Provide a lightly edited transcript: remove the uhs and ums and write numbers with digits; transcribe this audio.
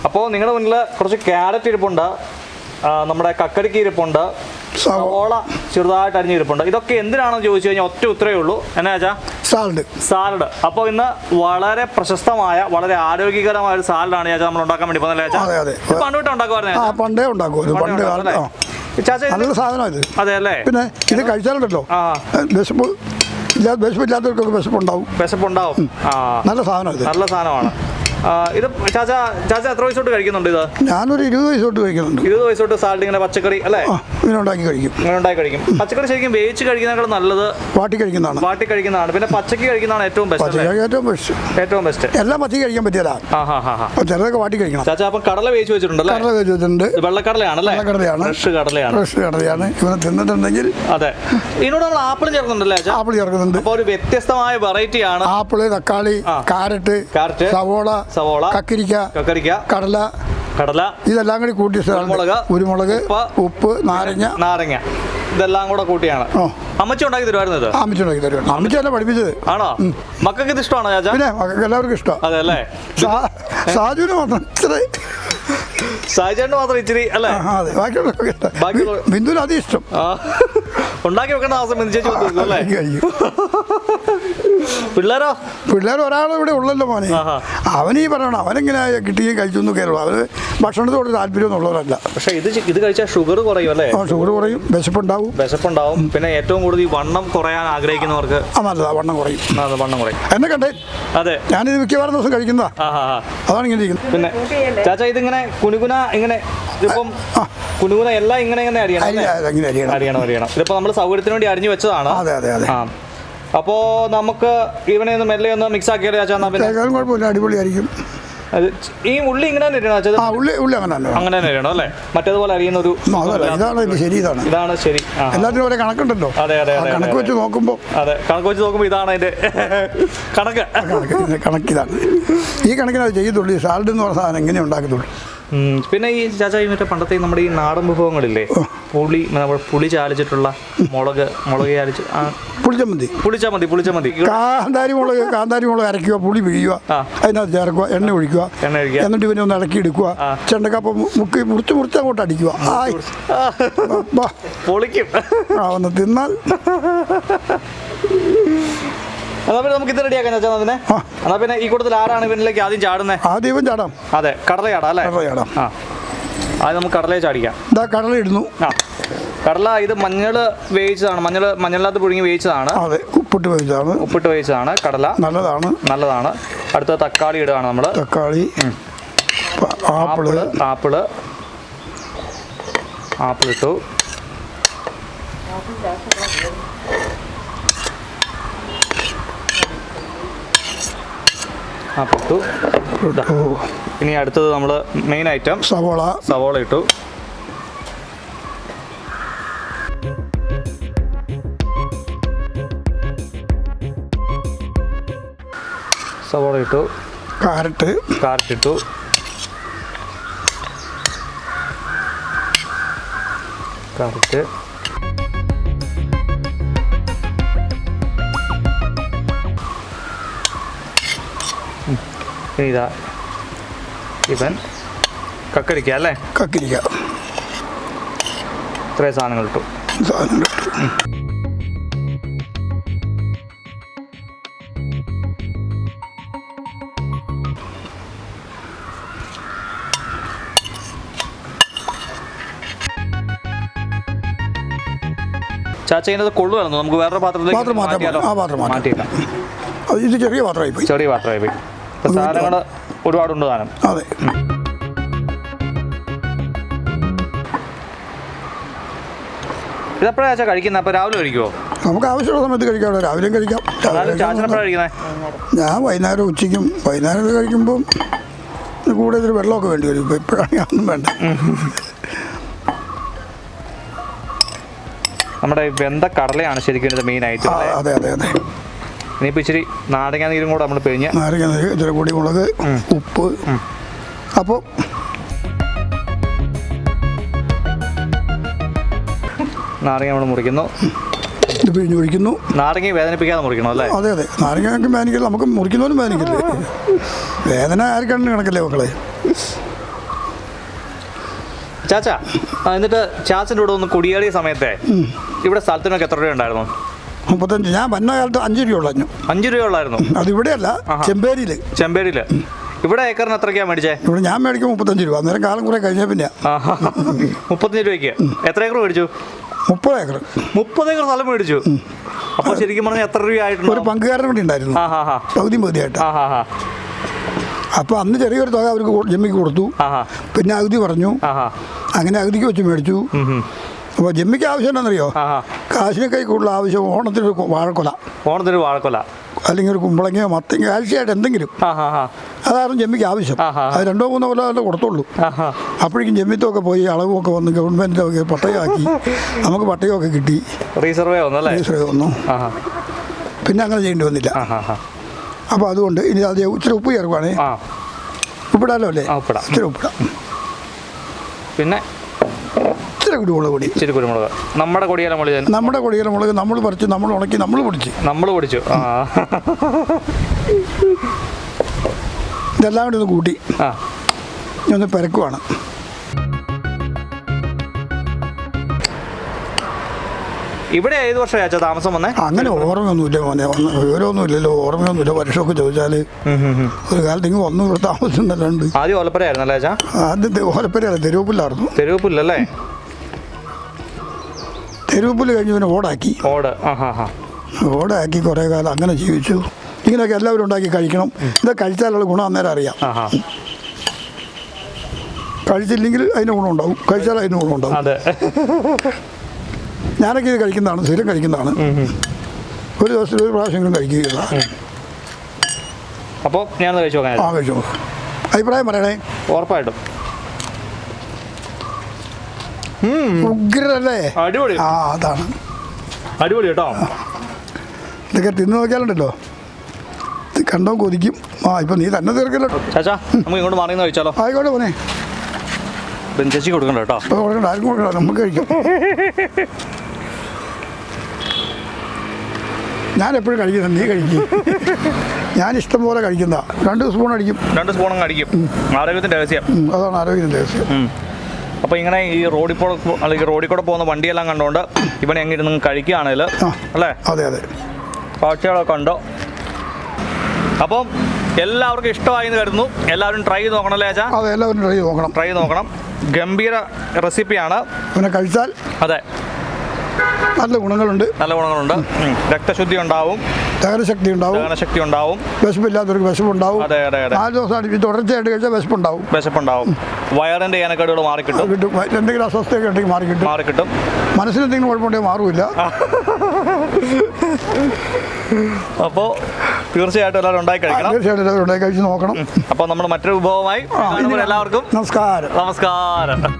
അപ്പോൾ നിങ്ങളുടെ മുന്നിൽ കുറച്ച് ക്യാരറ്റ് ഇരിപ്പുണ്ട്, നമ്മുടെ കക്കരിക്ക ഇരിപ്പുണ്ട്, സവോള ചെറുതായിട്ട് അരിഞ്ഞിരിപ്പുണ്ട്. ഇതൊക്കെ എന്തിനാണെന്ന് ചോദിച്ചു കഴിഞ്ഞാൽ ഒറ്റ ഉത്തരവേ ഉള്ളൂ. എന്നാ വെച്ചാൽ സാലഡ്. അപ്പോൾ ഇന്ന് വളരെ പ്രശസ്തമായ വളരെ ആരോഗ്യകരമായ ഒരു സാലഡാണ് ചേച്ചാ നമ്മൾ ഉണ്ടാക്കാൻ വേണ്ടി പോകുന്നത്. പണ്ട് ഉണ്ടാക്കുമായിരുന്നു അതെ അല്ലേ? പിന്നെ ഇത് കഴിച്ചാലുണ്ടല്ലോ വിശപ്പില്ലാത്തവർക്കൊക്കെ വിശപ്പുണ്ടാവും. നല്ല സാധനമാണ്. ഇത് ചാച്ച എത്ര വയസ്സ് തൊട്ട് കഴിക്കുന്നുണ്ട് ഇത്? ഞാനൊരു 20 വയസ്സ് തൊട്ട് കഴിക്കുന്നുണ്ട്. 20 വയസ്സ് തൊട്ട് സാലഡ് ഇങ്ങനെ പച്ചക്കറി അല്ലേ ഇങ്ങനെ ഉണ്ടാക്കി കഴിക്കും. പച്ചക്കറി ശരിക്കും വേവിച്ച് കഴിക്കുന്നതിനേക്കാൾ നല്ലത് വാട്ടി കഴിക്കുന്നതാണ്. പിന്നെ പച്ചക്ക് കഴിക്കുന്നതാണ് ഏറ്റവും ബെസ്റ്റ്. എല്ലാം പച്ചക്ക് കഴിക്കാൻ പറ്റിയല്ല, ചിലതൊക്കെ വാട്ടി കഴിക്കണം. ചാച്ച അപ്പം കടല വേവിച്ച് വെച്ചിട്ടുണ്ട്. വെള്ളക്കടലയാണല്ലേ? ഫ്രഷ് കടലയാണ്. ഇവനെ തിന്നിട്ടുണ്ടെങ്കിൽ അതെ. ഇതിനോട് നമ്മൾ ആപ്പിൾ ചേർക്കുന്നുണ്ടല്ലേ? ആപ്പിൾ ചേർക്കുന്നുണ്ട്. അപ്പോൾ ഒരു വ്യത്യസ്തമായ വെറൈറ്റി ആണ്. ആപ്പിള്, തക്കാളി, കാരറ്റ്, സവോള, കക്കരിക്ക, കടല ഇതെല്ലാം കൂടി കൂട്ടി കുരുമുളക്, ഉപ്പ്, നാരങ്ങ ഇതെല്ലാം കൂടെ കൂട്ടിയാണ് അമ്മച്ചി ഉണ്ടാക്കി തരുമായിരുന്നത്. അമ്മച്ചി അല്ല പഠിപ്പിച്ചത്. ആണോ? മക്കൾക്ക് ഇത് ഇഷ്ടമാണോ ചാച്ചാ? പിന്നെ മക്കൾക്ക് എല്ലാവർക്കും ഇഷ്ടം. അതെ അല്ലേ? സാജുവിന് മാത്രം സായിച്ചേട്ടന് മാത്രം ഇച്ചിരി അല്ലേ? ബിന്ദുവിന് അതി ഇഷ്ടം. ഉണ്ടാക്കി വെക്കേണ്ട അവസ്ഥ ബിന്ദു അല്ലേ? പിള്ളേർ ഒരാളും ഇവിടെ ഉള്ളല്ലോ മോനെ. അവനീ പറയണം അവനെങ്ങനെ കിട്ടുകയും കഴിച്ചു കയറുള്ളൂ. അവന് ഭക്ഷണത്തോട് താല്പര്യം ഉള്ളവരല്ല. പക്ഷേ ഇത് കഴിച്ചാൽ ഷുഗർ കുറയും അല്ലേ? ഷുഗർ കുറയും, വിശപ്പുണ്ടാവും. പിന്നെ ഏറ്റവും കൂടുതൽ ഈ വണ്ണം കുറയാൻ ആഗ്രഹിക്കുന്നവർക്ക് നല്ലതാ, വണ്ണം കുറയും. എന്നെ കണ്ടേ? അതെ, ഞാനിത് മിക്കവാറും ദിവസം കഴിക്കുന്നതാ. അതാണ് ഇങ്ങനെ ഇരിക്കുന്നത്. പിന്നെ ചാച്ച ഇതിങ്ങനെ കുനുകുന ഇങ്ങനെ ഇതിപ്പം കുനുകുന എല്ലാം ഇങ്ങനെ അരിയണം. ഇതിപ്പോ നമ്മൾ സൗകര്യത്തിന് വേണ്ടി അരിഞ്ഞു വെച്ചതാണ്. അപ്പോ നമുക്ക് ഇവനെ ഒന്ന് മെല്ലെ ഒന്ന് മിക്സ് ആക്കിയാൽ കുഴപ്പമില്ല, അടിപൊളിയായിരിക്കും. ഈ ഉള്ളി ഇങ്ങനെ തന്നെ അങ്ങനെ തന്നെ ഇടണം അല്ലേ? മറ്റേതുപോലെ അറിയുന്ന ഒരു ഇതാണ് ശരി. എല്ലാത്തിനും ഒരേ കണക്കുണ്ടല്ലോ. അതെ കണക്ക് വെച്ച് നോക്കുമ്പോൾ ഇതാണ് അതിന്റെ കണക്കിതാണ്. ഈ കണക്കിനത് ചെയ്യത്തുള്ളൂ. ഈ സാലഡ് എന്ന് പറഞ്ഞ സാധനം എങ്ങനെ ഉണ്ടാക്കത്തുള്ളൂ. പിന്നെ ഈ ചാച്ച മറ്റേ പണ്ടത്തെ നമ്മുടെ ഈ നാടൻ വിഭവങ്ങളില്ലേ, പുളി ചാലിച്ചിട്ടുള്ള മുളക് ചാലിച്ച് പുളിച്ചമന്തി, കാന്താരി മുളക് അരയ്ക്കുക, പുളി പിഴിയുക, അതിനകത്ത് ചേർക്കുക, എണ്ണ ഒഴിക്കുക, എന്നിട്ട് ഇവനെ ഒന്ന് ഇളക്കി എടുക്കുക, ചെണ്ടക്കപ്പം മുറിച്ച് അങ്ങോട്ട് അടിക്കുക. ഒന്ന് തിന്നാൽ നമുക്ക് ഇത് റെഡിയാക്കാം ചാച്ചാ. എന്നാ പിന്നെ ഈ കൂട്ടത്തിൽ ആരാണ് ഇവനിലേക്ക് ആദ്യം ചാടുന്നത്? ആദ്യം ചാടാം. അതെ, കടല ചാടാം അല്ലേ? ആദ്യം നമുക്ക് കടലയെ ചാടിക്കാം. കടല ഇടുന്നു. കടല ഇത് മഞ്ഞള് വേവിച്ചതാണ്, മഞ്ഞളിനകത്ത് പുഴുങ്ങി വേവിച്ചതാണ്. ഉപ്പിട്ട് വേവിച്ചതാണ്. കടല നല്ലതാണ്. അടുത്ത തക്കാളി ഇടുകയാണ് നമ്മൾ. തക്കാളി, ആപ്പിൾ ഇട്ടു. ഇനി അടുത്തത് നമ്മൾ മെയിൻ ഐറ്റം സവോള ഇട്ടു. കാരറ്റ് ഇട്ടു. ഇതാ ഇവൻ കക്കരിക്ക അല്ലേ? ഇത്രയും സാധനങ്ങൾ ഇട്ടു. ചാച്ചത് കൊള്ളുവായിരുന്നു. നമുക്ക് വേറൊരു പാത്രത്തിലേക്ക് മാറ്റിയേക്കാം. ഇത് ചെറിയ പാത്രമായി പോയി. സാധനങ്ങൾ ഒരുപാടുണ്ട് താനും. അതെ. ഇതെപ്പോഴാ ചാച്ച കഴിക്കുന്നത്? അപ്പോൾ രാവിലെ കഴിക്കുമോ? നമുക്ക് ആവശ്യമുള്ള സമയത്ത് കഴിക്കാം. രാവിലെയും കഴിക്കാം. ചാച്ചനെപ്പോഴാണ് കഴിക്കുന്നത്? ഞാൻ വൈകുന്നേരം ഉച്ചയ്ക്കും. വൈകുന്നേരം കഴിക്കുമ്പം കൂടുതൽ വെള്ളമൊക്കെ വേണ്ടി വരും. ഇപ്പോൾ ഇപ്പോഴാണെങ്കിൽ ഒന്നും വേണ്ട. നമ്മുടെ വെന്ത കടലയാണ് ശരിക്കും മെയിൻ ആയിട്ട്. അതെ. ഇനിയിപ്പോൾ ഇച്ചിരി നാരങ്ങ നീരും കൂടെ നമ്മൾ പിഴിഞ്ഞ്, ഇച്ചിരി കുടിമുളക്, ഉപ്പ്. അപ്പോൾ നാരങ്ങ നമ്മൾ മുറിക്കുന്നു. ഇത് പിഴിഞ്ഞ് ഒഴിക്കുന്നു. നാരങ്ങ വേദനിപ്പിക്കാതെ മുറിക്കണം അല്ലേ? അതെ. നാരങ്ങ വേദനിക്കില്ല, നമുക്ക് മുറിക്കുന്നവരും വേദനിക്കില്ലേ. വേദന ആർക്കാണ് കണക്കല്ലേ മക്കളെ? ചാച്ചാ എന്നിട്ട് ചാച്ചൻ്റെ കൂടെ ഒന്ന് കുടിയേറിയ സമയത്തെ ഇവിടെ സ്ഥലത്തിനൊക്കെ എത്ര രൂപ ഉണ്ടായിരുന്നു? 35. ഞാൻ വന്ന കാലത്ത് 5 രൂപ ഉള്ളു. 5 രൂപ ഉള്ളായിരുന്നു. അതിവിടെയല്ല, ചെമ്പേരിയിൽ. ഇവിടെ ഏക്കറിന് എത്രയ്ക്കാ മേടിച്ചേ? ഇവിടെ ഞാൻ മേടിക്കും 35 രൂപ. അന്നേരം കാലം കുറെ കഴിഞ്ഞ പിന്നെ 35 രൂപയ്ക്ക് എത്ര ഏക്കർ മേടിച്ചു? 30 ഏക്കർ. 30 ഏക്കർ സ്ഥലം മേടിച്ചു. അപ്പോൾ ശരിക്കും പറഞ്ഞാൽ എത്ര രൂപയായിട്ടുണ്ട്? ഒരു പങ്കുകാരൻ കൂടി ഉണ്ടായിരുന്നു, പകുതിയായിട്ട്. അപ്പോൾ അന്ന് ചെറിയൊരു തുക അവർക്ക് ജമ്മിക്ക് കൊടുത്തു. പിന്നെ അഗതി പറഞ്ഞു, അങ്ങനെ അഗതിക്ക് വെച്ച് മേടിച്ചു. അപ്പോൾ ജമ്മിക്ക് ആവശ്യം എന്താണെന്നറിയോ? കാശിനൊക്കെ കൂടുതൽ ആവശ്യം ഓണത്തിനൊരു വാഴക്കൊല, അല്ലെങ്കിൽ ഒരു കുമ്പളങ്ങയോ മത്തങ്ങയോ ആഴ്ചയായിട്ട് എന്തെങ്കിലും. അതായിരുന്നു ജമ്മിക്ക് ആവശ്യം. അത് 2-3 കൊല്ലം കൊടുത്തുള്ളൂ. അപ്പോഴേക്കും ജമ്മിത്തൊക്കെ പോയി അളവുമൊക്കെ വന്ന് ഗവൺമെൻറ്റിൻ്റെ പട്ടയമാക്കി, നമുക്ക് പട്ടയമൊക്കെ കിട്ടി. റീസർവേ വന്നു. പിന്നെ അങ്ങനെ ചെയ്യേണ്ടി വന്നില്ല. അപ്പോൾ അതുകൊണ്ട് ഇനി അത് ഇച്ചിരി ഉപ്പ് ചേർക്കുവാണേ. ഉപ്പിടാലോ അല്ലേ? ഇച്ചിരി ഉപ്പിടാം. പിന്നെ ഇച്ചിരി കുരുമുളക്. നമ്മുടെ കൊടിയേല മുളക് നമ്മൾ പറിച്ച്, നമ്മൾ ഉണക്കി, നമ്മൾ പൊടിച്ചു. ഇതെല്ലാം കൂടി ഒന്ന് കൂട്ടി ഒന്ന് പെരക്കുവാണ്. ഇവിടെ ഏത് വർഷമാ താമസം വന്നേ? അങ്ങനെ ഓർമ്മയൊന്നുമില്ല മോനെ, വിവരമൊന്നുമില്ലല്ലോ, ഓർമ്മയൊന്നുമില്ല. വർഷമൊക്കെ ചോദിച്ചാൽ ഒരു കാലത്ത് ഇങ്ങനെ വന്നു ഇവിടെ താമസിച്ചെന്നല്ലാണ്ട്. ആദ്യം ഓലപ്പുരയായിരുന്നല്ലേ? ആദ്യം ഓലപ്പുരയല്ല, തെരുവുപ്പില്ലായിരുന്നു. തെരുവുപ്പിൽ കഴിഞ്ഞ് പിന്നെ ഓടാക്കി കുറേ കാലം അങ്ങനെ ജീവിച്ചു. ഇങ്ങനെയൊക്കെ എല്ലാവരും ഉണ്ടാക്കി കഴിക്കണം. ഇത് കഴിച്ചാലുള്ള ഗുണം അന്നേരം അറിയാം. കഴിച്ചില്ലെങ്കിൽ അതിന് ഗുണമുണ്ടാവും, കഴിച്ചാൽ അതിന് ഗുണമുണ്ടാവും. ഞാനൊക്കെ ഇത് കഴിക്കുന്നതാണ്, സ്ഥിരം കഴിക്കുന്നതാണ്. ഒരു ദിവസത്തിൽ ഒരു പ്രാവശ്യങ്ങളും കഴിക്കുകയില്ല. അപ്പോൾ ഞാൻ കഴിച്ചു നോക്കാം. അഭിപ്രായം പറയണേ. ഉറപ്പായിട്ടും ഉഗ്രല്ലേ? അടിപൊളി. അതാണ് അടിപൊളി കേട്ടോ. ഇതൊക്കെ തിന്നു നോക്കിയാലുണ്ടല്ലോ, കണ്ടോ കൊതിക്കും. ഇപ്പൊ നീ തന്നെ തീർക്കല്ലോ ചാച്ചാ. നമുക്ക് ഇങ്ങോട്ട് മാറി കഴിച്ചാലോ? ആയിക്കോട്ടെ പോനെ. ചേച്ചി കൊടുക്കണ്ട കേട്ടോ. കൊടുക്കണ്ട, ആർക്കും കൊടുക്കണ്ട, നമുക്ക് കഴിക്കാം. ഞാൻ എപ്പോഴും കഴിക്കുന്നത്, നീ കഴിക്കും. ഞാൻ ഇഷ്ടം പോലെ കഴിക്കുന്ന 2 സ്പൂൺ അടിക്കും. 2 സ്പൂൺ അടിക്കും. ആരോഗ്യത്തിൻ്റെ രഹസ്യം അതാണ്, ആരോഗ്യത്തിൻ്റെ രഹസ്യം. അപ്പോൾ ഇങ്ങനെ ഈ റോഡിൽ കൂടെ പോകുന്ന വണ്ടിയെല്ലാം കണ്ടുകൊണ്ട് ഇവിടെ എങ്ങനെ നിങ്ങൾ കഴിക്കുകയാണെങ്കിൽ അല്ലേ? അതെ. കാഴ്ചകളൊക്കെ ഉണ്ടോ? അപ്പം എല്ലാവർക്കും ഇഷ്ടമായി എന്ന് കരുതുന്നു. എല്ലാവരും ട്രൈ ചെയ്ത് നോക്കണം അല്ലേ ചാ? അതെ, എല്ലാവരും ട്രൈ നോക്കണം. ഗംഭീര റെസിപ്പിയാണ്. പിന്നെ കഴിച്ചാൽ അതെ നല്ല ഗുണങ്ങളുണ്ട്. രക്തശുദ്ധി ഉണ്ടാവും, ദഹനശക്തി ഉണ്ടാവും. വിശപ്പില്ലാത്തവർക്ക് വിശപ്പുണ്ടാവും. 4 ദിവസം തുടർച്ചയായിട്ട് കഴിച്ചാൽ വിശപ്പുണ്ടാവും. വയറിന്റെ ഏനക്കേടുകൾ മാറിക്കിട്ടും. എന്തെങ്കിലും അസ്വസ്ഥയൊക്കെ ഉണ്ടെങ്കിൽ മാറിക്കിട്ടും. മനസ്സിലെന്തെങ്കിലും കുഴപ്പമുണ്ടെങ്കിൽ മാറില്ല. അപ്പോൾ തീർച്ചയായിട്ടും എല്ലാവരും ഉണ്ടാക്കി കഴിക്കണം. കഴിച്ച് നോക്കണം. അപ്പോൾ നമ്മൾ മറ്റൊരു വിഭവമായി എല്ലാവർക്കും നമസ്കാരം.